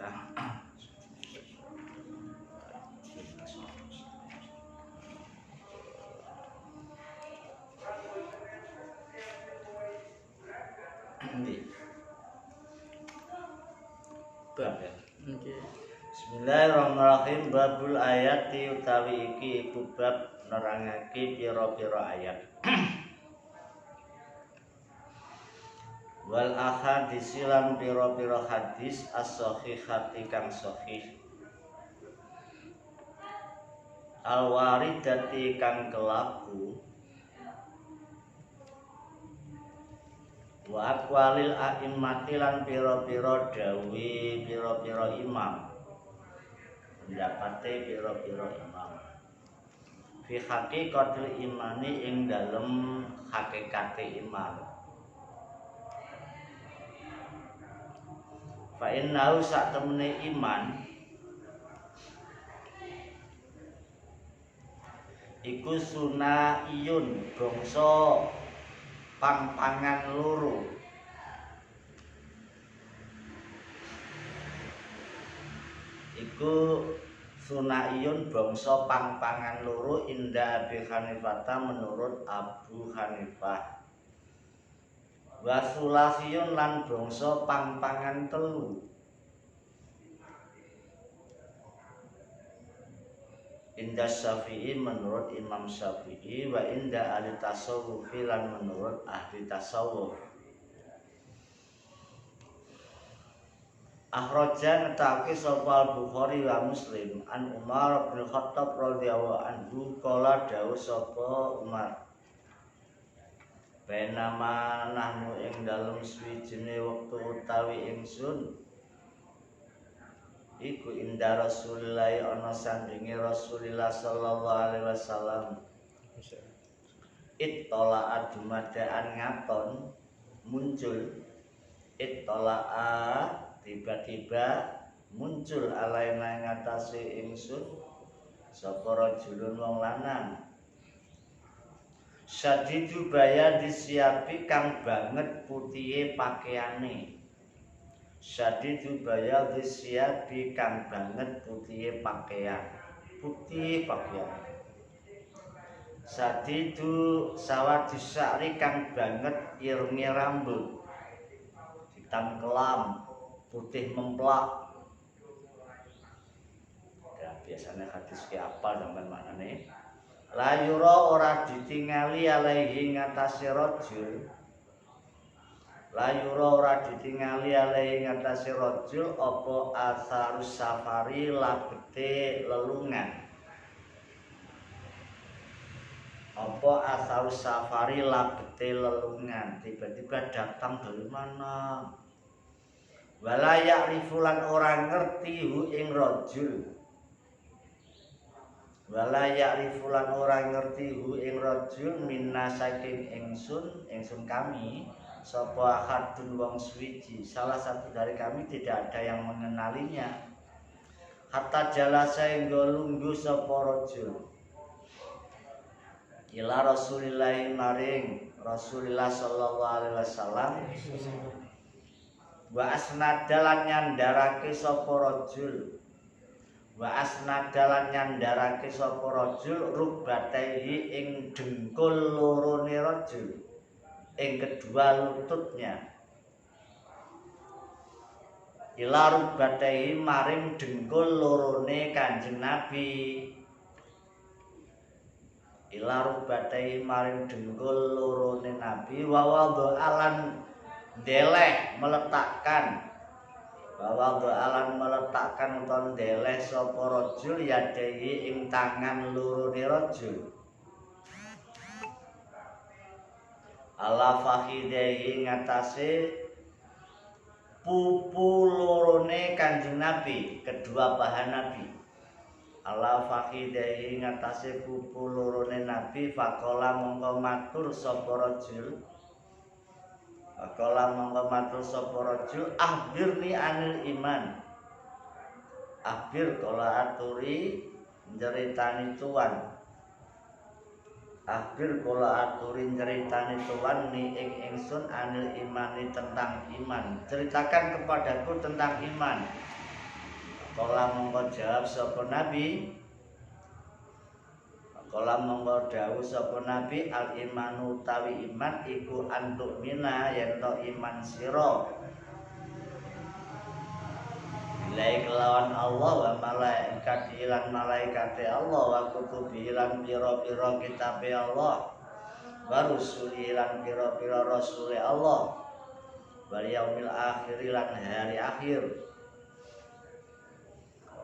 Bab ya. Bismillahirrahmanirrahim. Babul ayati utawi iki iku bab nerangake pira-pira ayat. Wal ahadits lan pira-pira hadis as-sahihati kang sahih. Al waridati kang kelaku. Wa aqwalil a'immati lan pira-pira dawe pira-pira imam. Pendapate pira-pira imam. Fi haqiqatil imani ing dalem hakikate iman. Fa innahu sak temene iman iku sunaiyun bangsa pang-pangan loro. Iku sunaiyun bangsa pang-pangan loro inda Abi Hanifah menurut Abu Hanifah. Wa sulasiyun lan bangsa pang-pangan telu. Inda Syafi'i menurut Imam Syafi'i wa inda ahli tasawuf lan menurut ahli tasawuf. Akhraja ngetake sapa Al-Bukhari wa Muslim an Umar bin Khattab radhiyallahu anhu qala dawuh sapa Umar. Benama nahnu ing dalem suwijine wektu utawi ingsun iku inda Rasulillah ana sandinge Rasulillah sallallahu alaihi wasallam. Ittola'a dumadaan ngaton muncul. Ittola'a tiba-tiba muncul alaina ngatasi ingsun sapa rajulun wong lanang. Syadidu baya disiapi kang banget putihe pakaiane. Syadidu baya disiapi kang banget putihe pakaian. Putih pakaian. Syadidu sawadis sya'ri kang banget irunge rambut. Hitam kelam, putih memplak. Ya biasanya hadis ki apa sampean maknane? La yura ora ditingali alaihi ngatasi rajul. La yura ora ditingali alaihi ngatasi rajul apa asarus safari labete lelungan. Apa asarus safari labete lelungan. Tiba-tiba datang dari mana? Wala ya'rifulan orang ngerti hu ing rajul. Wala ya'rifulan orang ngerti hu ing rajul minna saking ingsun kami sapa hadun wong suwiji. Salah satu dari kami tidak ada yang mengenalinya. Hatta jalasa hingga lungguh sapa rajul ila Rasulillah maring Rasulillah sallallahu alaihi wasallam. Wa asnadalan nyandarake sapa rajul. Wa asnadalan nyandarake sapa rajul rukbatehi ing dengkul lorone rajul, ing kedua lututnya. Ila rukbatehi maring dengkul lorone Kanjeng Nabi. Ila rukbatehi maring dengkul lorone Nabi wa wada'alan deleh meletakkan bahwa doalan meletakkan uton deleh sapa rajul yadehi ing tangan lurune rajul ala fakhidehi ngatasé pupu lorone Kanjeng Nabi, kedua paha Nabi. Ala fakhidehi ngatasé pupu lorone Nabi faqala mongko matur sapa rajul. Faqala mongko matur sapa rajul akhbirni anil iman. Akhbir kala aturi nyeritani tuan. Akhbir kala aturi nyeritani tuan ni ing ingsun anil imani tentang iman. Ceritakan kepadaku tentang iman. Kala mongko jawab sapa nabi, kala mongko dawuh sapa nabi, al imanu tawi iman iku antuk mina yen to iman sira bilai kelawan Allah wa malaikat lan malaikate Allah wa kutubi lan pira-pira kitabe Allah wa rusuli lan pira-pira rasule Allah wal yaumil akhir lan hari akhir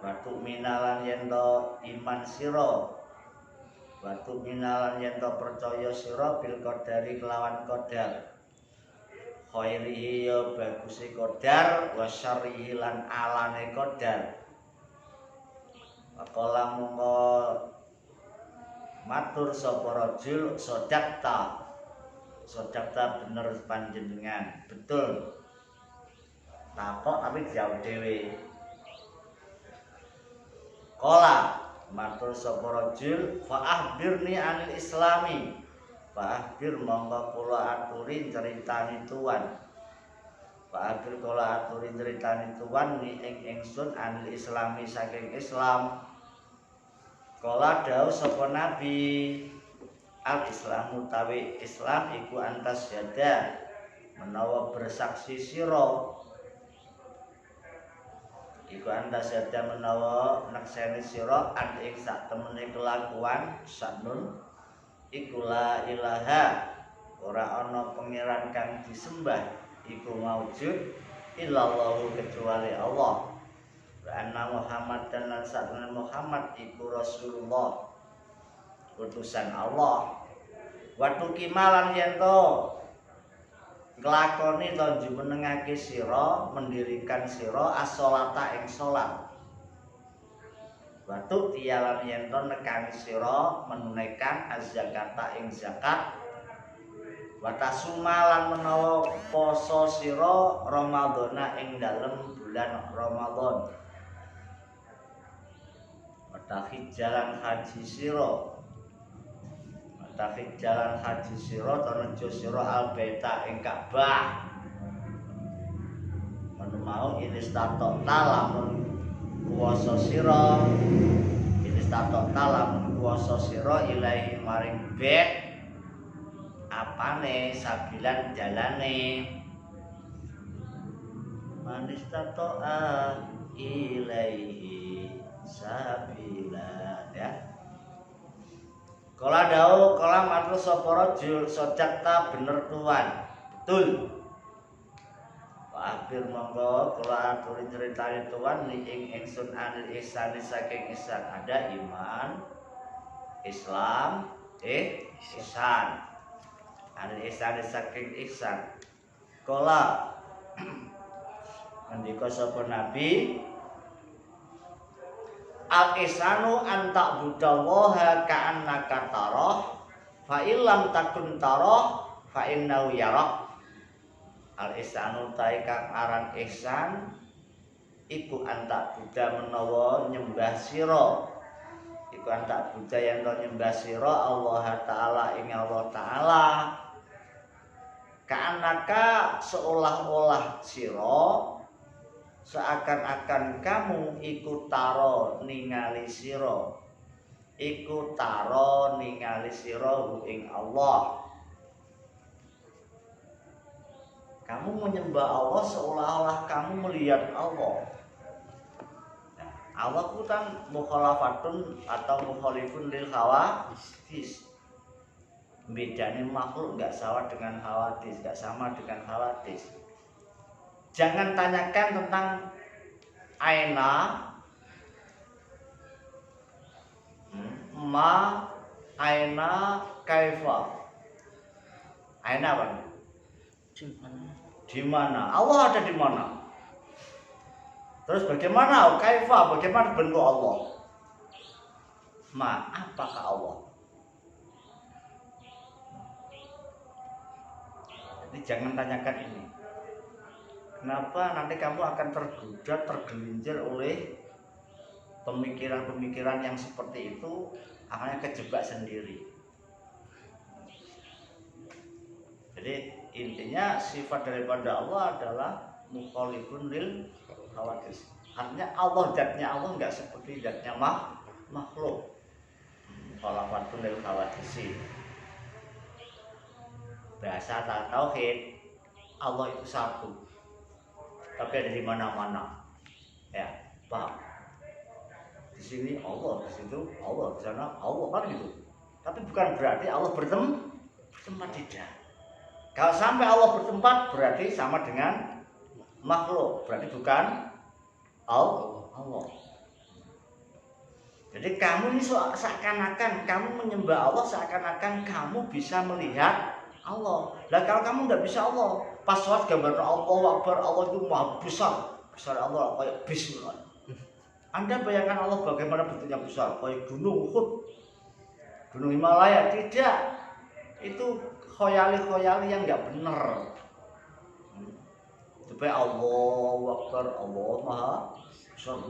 wa minalan yen to iman sira wa minalan yen to percaya sira bil qadari kelawan qadar khairihi ya baguse qadar wa syarrihi lan alane qadar. Kala mongko matur sapa rajul sodakta bener panjenengan betul takok tapi jawab dhewe. Kala matur sapa rajul fa akhbirni anil islami. Fa'akhir mongko kula aturi ceritani tuan. Fa'akhir kula aturi ceritani tuan ni ing ingsun anil islami saking Islam. Kala dawuh sapa nabi al islamu tawi Islam iku antas yada menawa bersaksi sira. Iku antas yada menawa nekseni sira an ing sak temene kelakuan sanun iku la ilaha ora ana pangeran kang disembah iku maujud illallahu kecuali Allah wa anna Muhammad dan lan Muhammad iku Rasulullah utusan Allah waktu kimalan yen to nglakoni to jumenengake sira mendirikan sira as-sholata ing salat Watu tialan yenton nekani sira menunaikan az-zakata ing zakat. Watasumalan menawa poso sira Ramadhana ing dalem bulan Ramadan. Watafid jalan haji sira. Watafid jalan haji sira tanejo sira al-baita ing Ka'bah. Menumau inistatok lamun kuwasa sira ini statok talam kuwasa sira ilahi maring bait apane sabilan jalane manis tato ilaihi sabila ya kala dawuh kala matur sapa rajul sodakta bener tuan betul akhir monggo kula aturi ceritane tuan ni ing ingsun anil ihsan saking ihsan ada iman Islam ihsan anil ihsan saking ihsan kala ngendika sapa nabi al ihsanu an ta'budallaha ka'annaka tarah fa illam takun tarah fa innahu yarak. Al ihsanu taikang aran ihsan iku antak buddha menawa nyembah sira iku antak buddha yen to nyembah sira Allah taala ing Allah taala kaanaka seolah-olah sira seakan-akan kamu iku taro ningali sira iku taro ningali sira ing Allah. Kamu menyembah Allah seolah-olah kamu melihat Allah. Nah, Allah itu kan mukhalafatun atau mukhalifun lil hawadis. Bedanya makhluk nggak sama dengan hawadis, nggak sama dengan hawadis. Jangan tanyakan tentang aina, ma, aina, kaifa. Aina apa? Di mana? Allah ada di mana? Terus bagaimana? Kaifa? Bagaimana bentuk Allah? Ma, apakah Allah? Jadi jangan tanyakan ini. Kenapa nanti kamu akan tergoda, tergelincir oleh pemikiran-pemikiran yang seperti itu, akhirnya kejebak sendiri. Jadi intinya sifat daripada Allah adalah mukhalifun lil hawadis. Artinya Allah zatnya Allah enggak seperti zatnya makhluk. Khalafatun lil khawadisi. Bahasa tauhid Allah itu satu. Tapi ada di mana-mana. Ya, paham? Di sini Allah, di situ Allah, di sana Allah kan gitu. Tapi bukan berarti Allah bertempat tidak. Kalau sampai Allah bertempat berarti sama dengan makhluk, berarti bukan Allah. Jadi kamu ini seakan-akan kamu menyembah Allah, seakan-akan kamu bisa melihat Allah. Lah kalau kamu nggak bisa Allah, pas sholat gambar Allah Akbar, Allah itu maha besar, besar Allah kayak Bismillah. Anda bayangkan Allah bagaimana bentuknya besar, kayak gunung Uhud, gunung Himalaya. Tidak, itu khoyali yang nggak benar. Supaya Allah Akbar, Allah maha besar.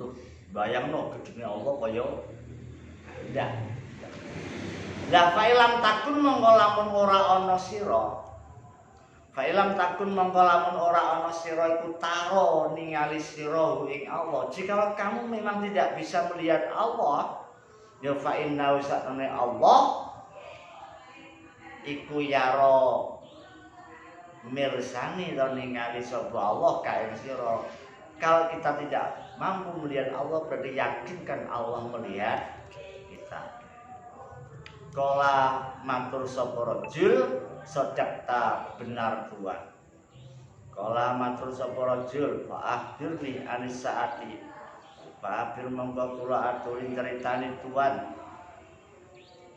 Bayang no gedene Allah kaya ndak. Lah fa'ilam takun mongko lamun ora ana sira. Fa'ilam takun mongko lamun ora ana sira iku taro ningali sira ing Allah. Jika kamu memang tidak bisa melihat Allah, ya fa inna wasatane Allah iku yaro mirsani lan ningali sapa Allah kae sira. Kalau kita tidak mampu melihat Allah, berarti yakinkan Allah melihat kita. Kala matur sapa rajul, sadaqta benar Tuhan. Kala matur sapa rajul, fa akhirni anis saati. Fa akhir monggo kula aturi critane Tuhan.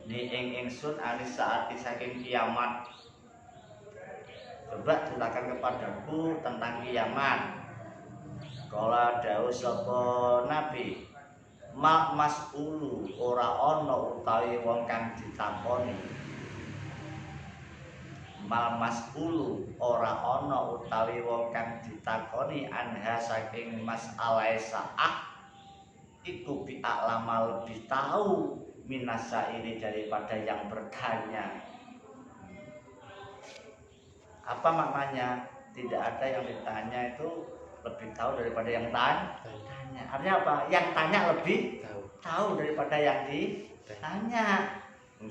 Ni ingsun anis saati saking kiamat. Coba ceritakan kepadaku tentang kiamat. Kala dawuh sapa nabi, mak mas'ulu ora ana utawi wong kang ditakoni. Mal mas'ulu ora ana utawi wong kang ditakoni anha saking mas'alahe sa'ah iku bi aklama lebih tahu minasa ini daripada yang bertanya. Apa maknanya? Tidak ada yang ditanya itu lebih tahu daripada yang tanya. Artinya apa? Yang tanya lebih tahu daripada yang ditanya.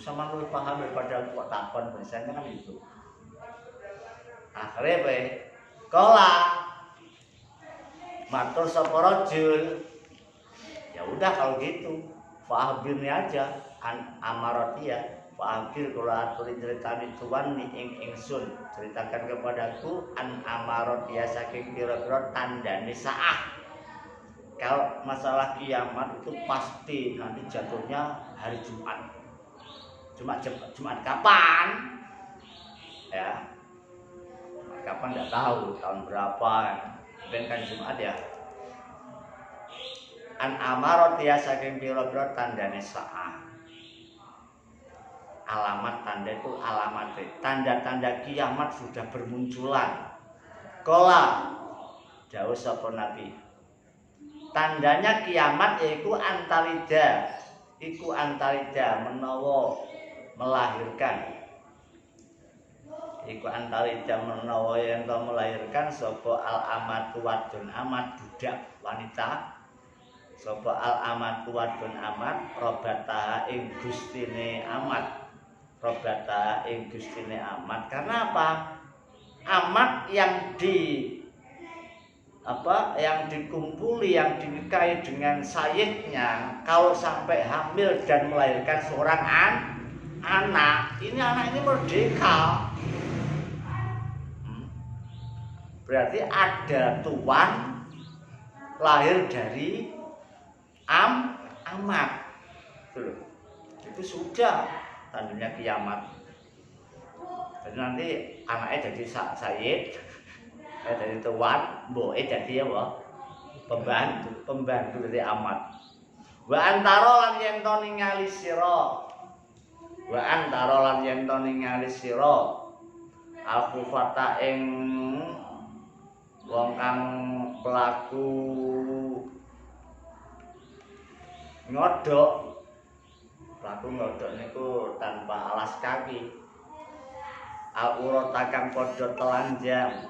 Sama lu paham daripada kok takon biasanya kan itu. Akhirnya apa? Kala matur sapa rajul. Ya udah kalau gitu, fahbirni aja amarotia. Fahbir kula aturi critani tuan ni ingsun. Ceritakan kepadaku an amarotia saking kira-kira tandane saah. Kalau masalah kiamat itu pasti nanti jatuhnya hari Jumat. Jumat kapan? Ya. Kapan enggak tahu, tahun berapa. Ben kan Jumat ya. An amarotia saking kira-kira tandane saah. Alamat tanda itu alamat tanda-tanda kiamat sudah bermunculan. Kala dawuh sapa nabi, tandanya kiamat yaitu antarida menawa melahirkan. Iku antarida menawa yen to melahirkan sapa al amatu wadon amat budak wanita. Sapa al amatu wadon amat robataha ing gustine amat. Robata ing gustine amat. Karena apa? Amat yang dikumpuli, yang dinikahi dengan sayyidnya, kalau sampai hamil dan melahirkan seorang anak ini merdeka. Berarti ada tuan lahir dari amat. Itu sudah tandanya kiamat. Jadi nanti anaknya jadi sayyid, jadi tuan, mboke jadi apa? Pembantu dari amat. Wa antara lan yen to ningali sira. Wa antara lan yen to ningali sira. Al-kufata ing wong kang pelaku ngodok. Pelaku ngodok niku tanpa alas kaki. Al-urata kang padha telanjang.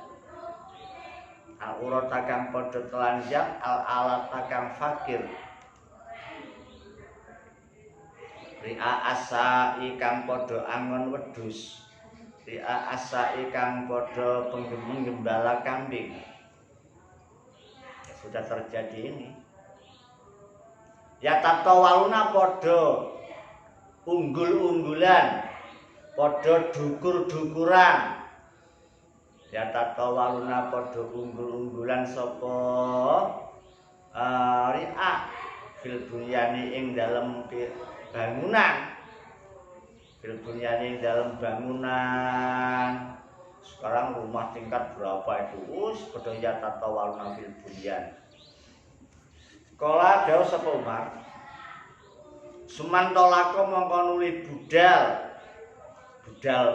al urata kang padha telanjang al alata kang fakir ria asa ikang padha angon wedhus ria asa ikang padha penggembala kambing. Ya, sudah terjadi ini. Ya tatawaluna padha unggul-unggulan padha dukur-dukuran. Ya tatawaluna padha unggul-unggulan sapa ria fil bunyani ing dalem bangunan. Fil bunyani ing dalem bangunan. Sekarang rumah tingkat berapa itu? Padha ya tatawaluna fil bunyan. Kala dawuh sapa Umar, sumantolako mongko nuli budal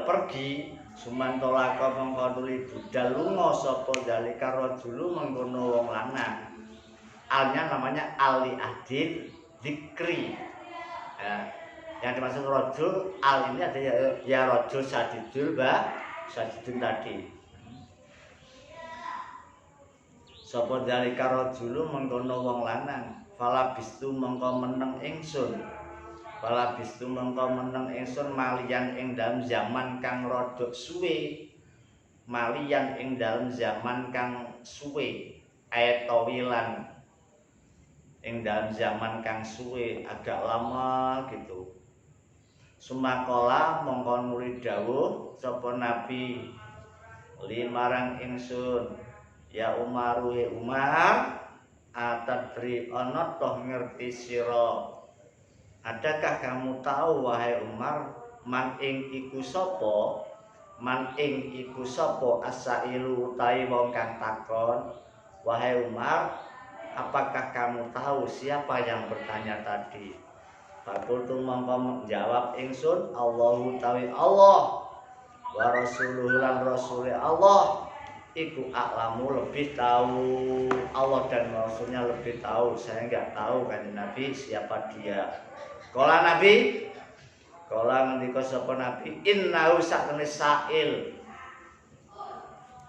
pergi, sumantolako mongko nuli budal lunga sapa dalika rajulu mengkono wong lanang. Alnya namanya ali adin dzikri. Ya, yang dimaksud rajul al ini ada ya rajul sadidul sadidun tadi. Sapa dalika rajulu mengkono wong lanang, fala bistu mengko meneng ingsun. Fala bistu mengko meneng ingsun malian ing dalem zaman kang rada suwe. Malian ing dalem zaman kang suwe, tawilan. Ing dalem zaman kang suwe, agak lama gitu. Sumakola mongko nuli dawuh sapa nabi limarang ingsun, ya Umar we Umar, atadri ana toh ngerti sira. Adakah kamu tahu wahai Umar, man ing iku sapa? Man ing iku sapa asailu utawi wong kang takon. Wahai Umar, apakah kamu tahu siapa yang bertanya tadi? Fakultu mongko menjawab ingsun, Allahu tawi Allah wa rasuluhu lan rasule Allah iku a'lamu lebih tahu. Allah dan Rasulnya lebih tahu. Saya enggak tahu kan Nabi siapa dia. Kala Nabi, kala ngendika sapa Nabi, innahu sakne sa'il.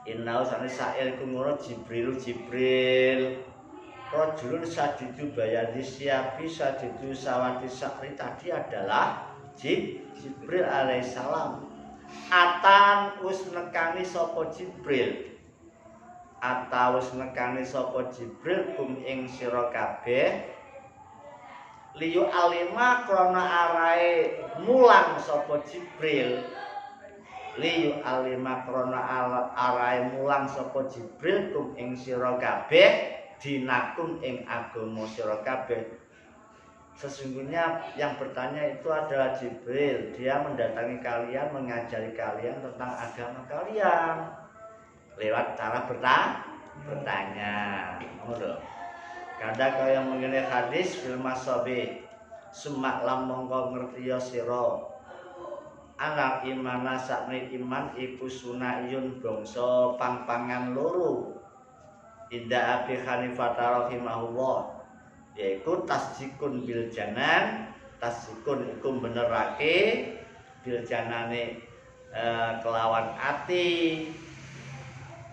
Innahu sakne sa'il ku ngono Jibril. Rajulun sadidu bayadi siapi sadidu sawati sakri tadi adalah Jibril alaihissalam. Atan us nekani sapa Jibril. Atawus nekani sapa Jibril kum ing sira kabeh liyu alima krana arae mulang sapa Jibril. Liyu alima krana arae mulang sapa Jibril kum ing sira kabeh dinakum ing agama sira kabeh. Sesungguhnya yang bertanya itu adalah Jibril. Dia mendatangi kalian, mengajari kalian tentang agama kalian lewat cara bertanya. Kada kaya mengenai hadis fil masabi sumak lam mongko ngerti ya sira anak imana sakne iman iku sunayun bangsa pang-pangan loro inda Abi Hanifah rahimahullah, yaitu tasdikun bil janan. Tasdikun iku benerake bil janane kelawan ati,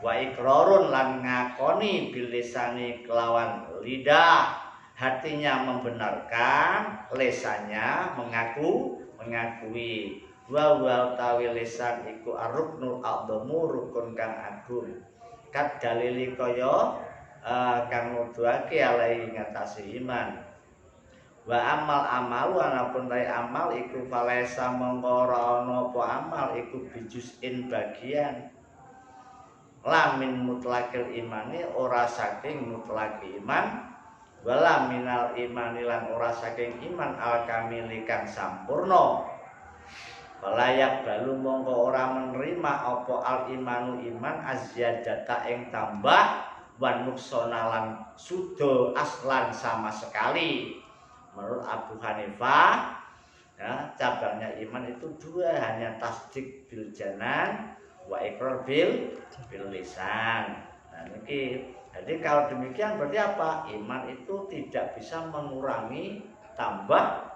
wa ikrarun lan ngakoni bil lisani kelawan lidah. Hatinya membenarkan, lesannya mengakui. Wa tawi lisan iku arruknul a'dhamu, rukun kang agung. Kat dalili kaya kang nuduhake alai ngatasi iman. Wa amal amalu anapun tai amal iku falesa mongko ora ana apa amal iku bijusin bagian lamin mutlakil imani ora saking mutlaki iman, wala minal imani lan ora saking iman al kamili kang sampurna. Layak balu mongko ora menerima apa al imanu iman azyadata ing tambah wan nuksonalan sudo aslan sama sekali. Menurut Abu Hanifah ya, cabangnya iman itu dua, hanya tasdik bil janan wa iqrar bil lisan. Nah ini, jadi kalau demikian berarti apa? Iman itu tidak bisa mengurangi tambah,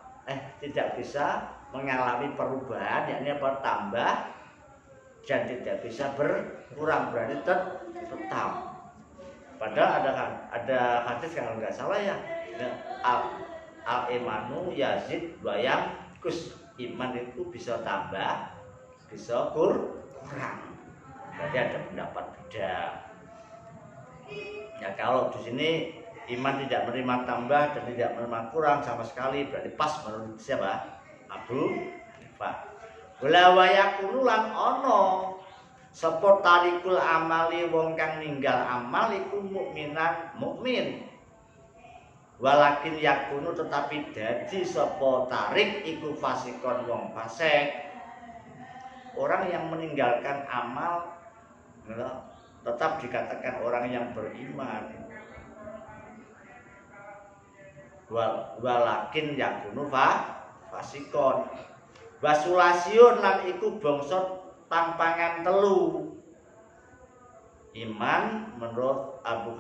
tidak bisa mengalami perubahan, yakni bertambah dan tidak bisa berkurang, berarti tetap. Padahal ada hadis kalau nggak salah ya, al imanu yazid wa yanqus, iman itu bisa tambah, bisa kurang. Berarti ada pendapat beda. Ya kalau di sini iman tidak menerima tambah dan tidak menerima kurang sama sekali, berarti pas menurut siapa? Abu Hanifah. Wala wayakunu lan ono sapa tarikul amali wong kang ninggal amal iku mukminan mukmin. Walakin yakunu tetapi dadi sapa tarik iku fasikon wong fasik. Orang yang meninggalkan amal tetap dikatakan orang yang beriman. Walakin yakunu fasikon. Wasulasion lan iku bangsa tampangan telu. Iman menurut Abu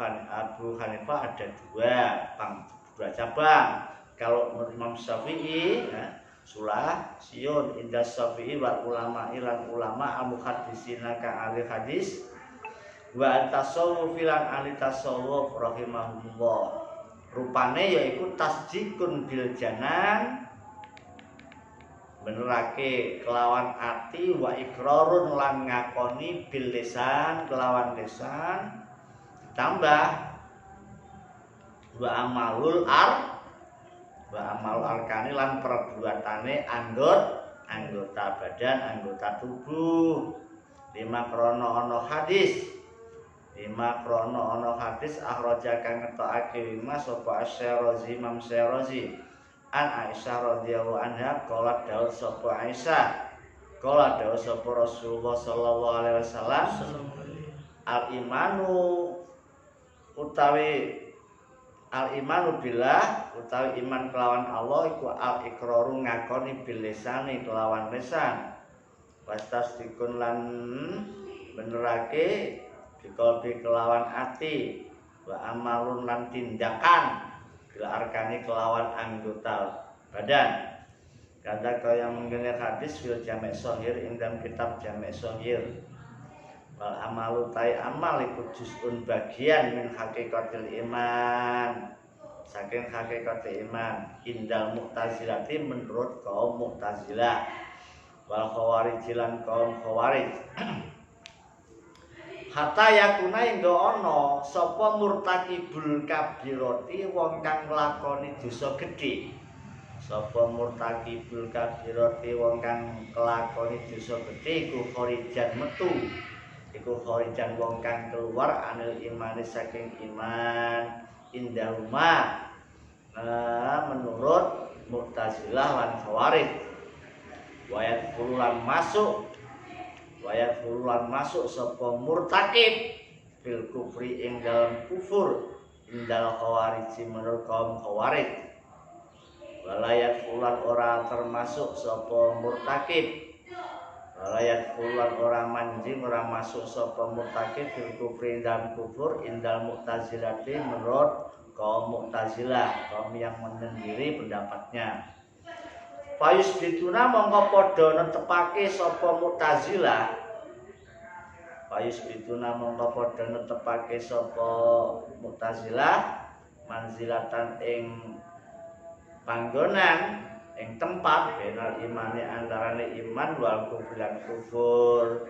Hanifah ada dua cabang. Kalau menurut Imam Syafi'i ya, sulasion indah Syafi'i wal ulama ilan ulama al-muhaddisina ka ahli hadis wa tasawuf filan ahli tasawuf rahimahumullah. Rupane yaiku tasdikun bil janan, benerake kelawan ati, wa ikrarun lan ngakoni bil lisan kelawan lisan, ditambah wa amalul arkani lan perbuatane anggota badan, anggota tubuh. Lima krono ono hadis akhraja kang ngetokake sapa Asy-Syarazi Imam Syarazi an Aisyah radhiyallahu anha qala daud sapa Aisyah qala daud sapa Rasulullah sallallahu alaihi wasallam al imanu billah utawi iman kelawan Allah iku al iqraru ngakoni bil lisani kelawan lisan wastasdikun lan benerake dikolbi kelawan ati wa amalun lan tindakan bila arkani kelawan anggota badan. Kata kau yang mengenai hadis fil Jami' Shahir ing dalam kitab Jami' Shahir. Wal amalu tai amal iku juz'un bagian min hakikatil iman. Saking hakikatil iman indal Mu'tazilati menurut kaum Mu'tazilah wal Khawarij lan kaum Khawarij. Hatta yakuna ing ana sapa murtakibul kabirati wong kang nglakoni dosa gedhe. Sapa murtakibul kabirati wong kang nglakoni dosa gedhe iku kharijan metu. Iku kharijan wong kang keluar anil imani saking iman indahuma menurut Mu'tazilah lan Khawarij. Wayat puluhan masuk sapa murtakib fil kufri ing dalam kufur indal Khawarij menurut kaum Khawarij. Walayat fulan ora termasuk sapa murtakib. Walayat fulan ora manjing ora masuk sapa murtakib fil kufri dalam kufur indal Mu'tazilati menurut kaum Mu'tazilah, kaum yang menyendiri pendapatnya. Fayus bituna mongko padha netepake sapa Mu'tazilah. Fayus bituna mongko padha netepake sapa Mu'tazilah manzilatan ing panggonan ing tempat benal imane antarane iman wal kufran kufur.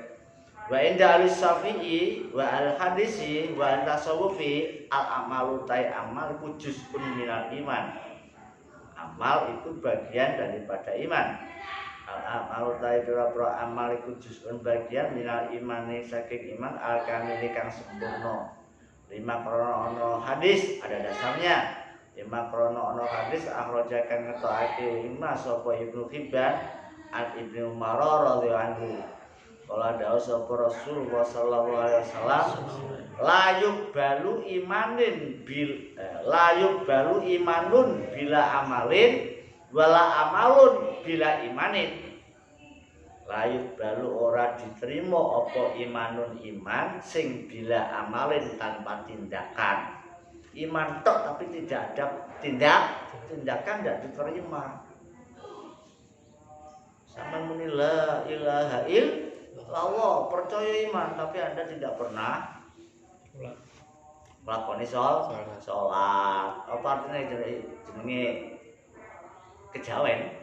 Wa inda al-Syafi'i wa al-hadisi wa al-tasawufi al-amalu tai amal iku juz'un minal iman. Amal itu bagian daripada iman. Al-amalu tai pira-pira amal iku juz'un bagian minal imani saking iman al-kamili kang sempurna. Lima krono ono hadis ada dasarnya. Lima krono ono hadis akhraja kang ngetokake lima sapa Ibnu Hibban an Ibnu Umar radhiyallahu anhu. Kala dawuh sapa Rasulullah sallallahu alaihi wasallam layuk balu imanun bila amalin wala amalun bila imanin. Layuk balu ora diterima apa imanun iman sing bila amalin tanpa tindakan. Iman tok tapi tidak ada tindakan tidak diterima. Sama muni la ilaha illallah, percaya iman tapi Anda tidak pernah nglakoni salat. Apa artine jenenge kejawen?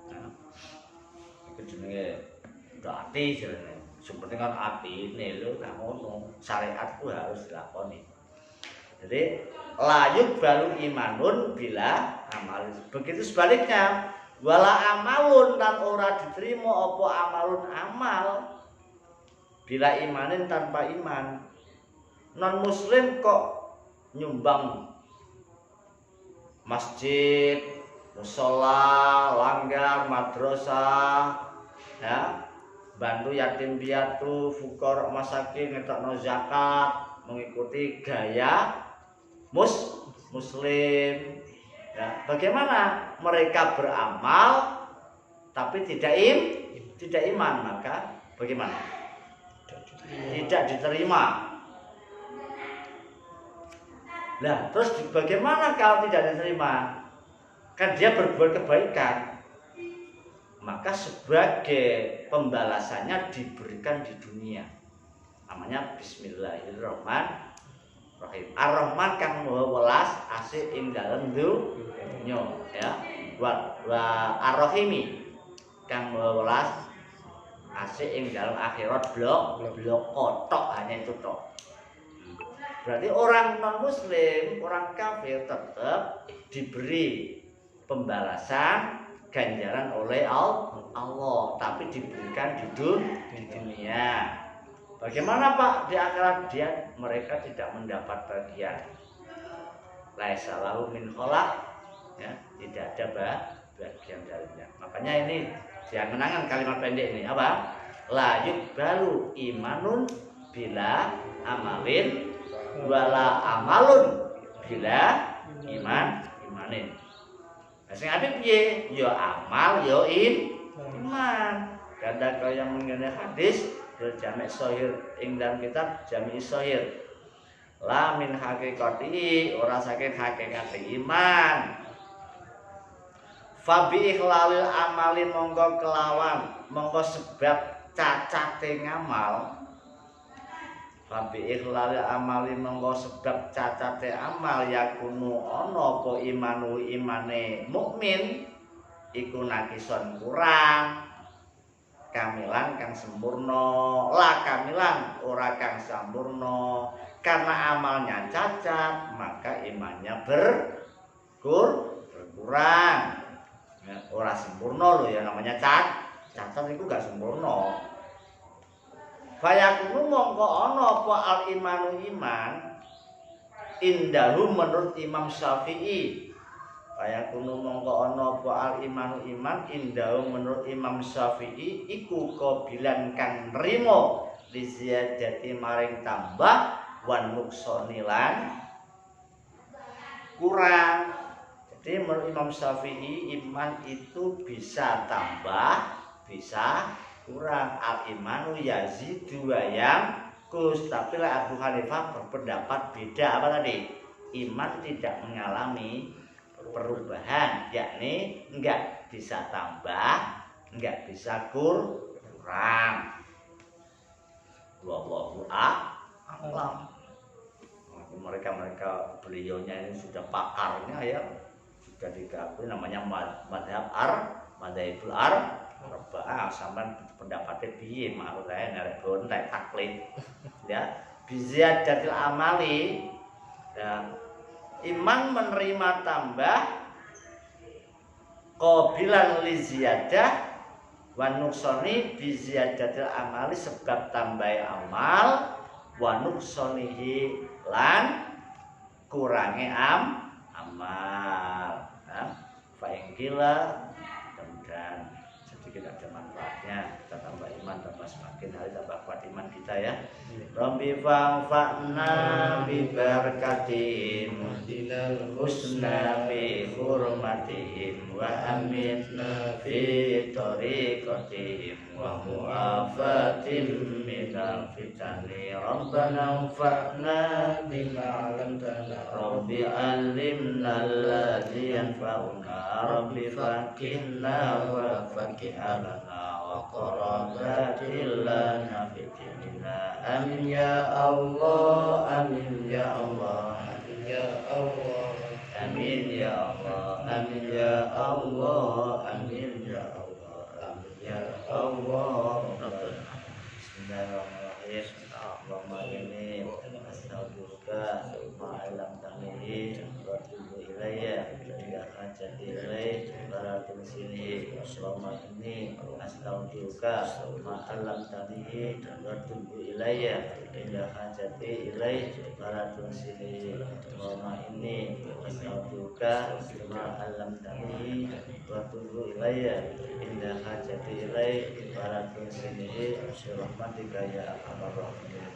Nah, itu jenenge ati jenenge. Seperti kan atine lho gak ngono. Syariatku harus dilakoni. Jadi layuk balu imanun bila amal. Begitu sebaliknya, wala amalun dan ora diterima apa amalun amal bila imanin tanpa iman. Non muslim kok nyumbang masjid, musola, langgar, madrasah, ya, bantu yatim piatu, fukara masakin, ngetokno zakat, mengikuti gaya muslim. Ya, bagaimana mereka beramal tapi tidak iman, maka bagaimana? Tidak diterima. Nah, terus bagaimana kalau tidak diterima? Kan dia berbuat kebaikan, maka sebagai pembalasannya diberikan di dunia. Namanya Bismillahirrahmanirrahim. Ar-Rahman kang maha welas asih ing dalem dunya, ya. Wa Ar-Rahimi kang maha welas asih ing dalem akhirat blok kotok, hanya itu tok. Berarti orang non muslim, orang kafir tetap diberi pembalasan ganjaran oleh Allah, tapi diberikan di dunia. Bagaimana Pak? Di akhirat mereka tidak mendapat bagian. Laisa lahu min khalaq, ya, tidak ada bagian darinya. Makanya ini yang kenangan kalimat pendek ini apa? La yuqbalu imanun bila amalin wala amalun bila imanin. Sing apik piye? Ya amal, ya iman. Kada kaya mengenai hadis berjamek sahih ing dalam kitab Jami' Sahih. La min haqiqati, ora saking hakikat iman. Fa bi ikhlalil amali monggo kelawan monggo sebab cacate ngamal. Fa bi ikhlalil amali monggo sebab cacate amal yakunu ana apa imane mukmin iku nakison kurang, kamilan kang sempurna, la kamilan ora kang sempurna. Karena amalnya cacat, maka imannya berkurang. Ya, ora sempurna loh ya, namanya cacat itu gak sempurna. Fayakunu mongko ana apa al imanu iman indahu menurut Imam Syafi'i. Fayakunu mongko ana apa al imanu iman indahu menurut Imam Syafi'i iku qabilan kang nrimo li ziyadati maring tambah wan nuksoni lan kurang. Jadi menurut Imam Syafi'i iman itu bisa tambah, bisa kurang. Al imanu yazidu wa yanqus. Tapi lah Abu Hanifah berpendapat beda. Apa tadi? Iman tidak mengalami perubahan, yakni enggak bisa tambah, enggak bisa kurang. Wallahu a'lam. Mereka beliaunya ini sudah pakarnya, ya, sudah dikakui namanya madzhabul arba'ah. Sampean pendapatnya piye? Maksud saya nek bontek taklid, ya, biziyadatil amali, ya, iman menerima tambah, qabilan li ziyadah wa nuksoni biziyadatil amali sebab tambah amal, wa nuksonihi lan kurangi amal. Fa ingkila, dan sedikit ada manfaatnya. Kita tambah iman, tambah semakin hari tambah kuat iman kita, ya. Rabbi fa'fa'na bi barakatihim dinal husna bi hurmatihim wa amitna fi tariqatihim wa mu'afatin minal fitani. Rabbana fa'na bima 'allamtana Rabbi alimna alladhi yanfa'una Rabbi faqihna wa faqihana wa qarabatil lana fi dinina. Amin ya Allah, amin ya Allah. amin ya Allah, amin ya Allah, amin ya Allah. Bismillahirrahmanirrahim. Allahumma inni astagfiruka ma'alam tamihi wa tubu ilayya inda hajati ilaih baratun sini. Allahumma inni astagfiruka ma'alam tamihi wa tubu ilayya inda hajati ilaih baratun sini. Allahumma inni astagfiruka ma'alam tamihi wa tubu ilayya inda hajati ilaih baratun sini. Rahmatika ya arhamar rahimin.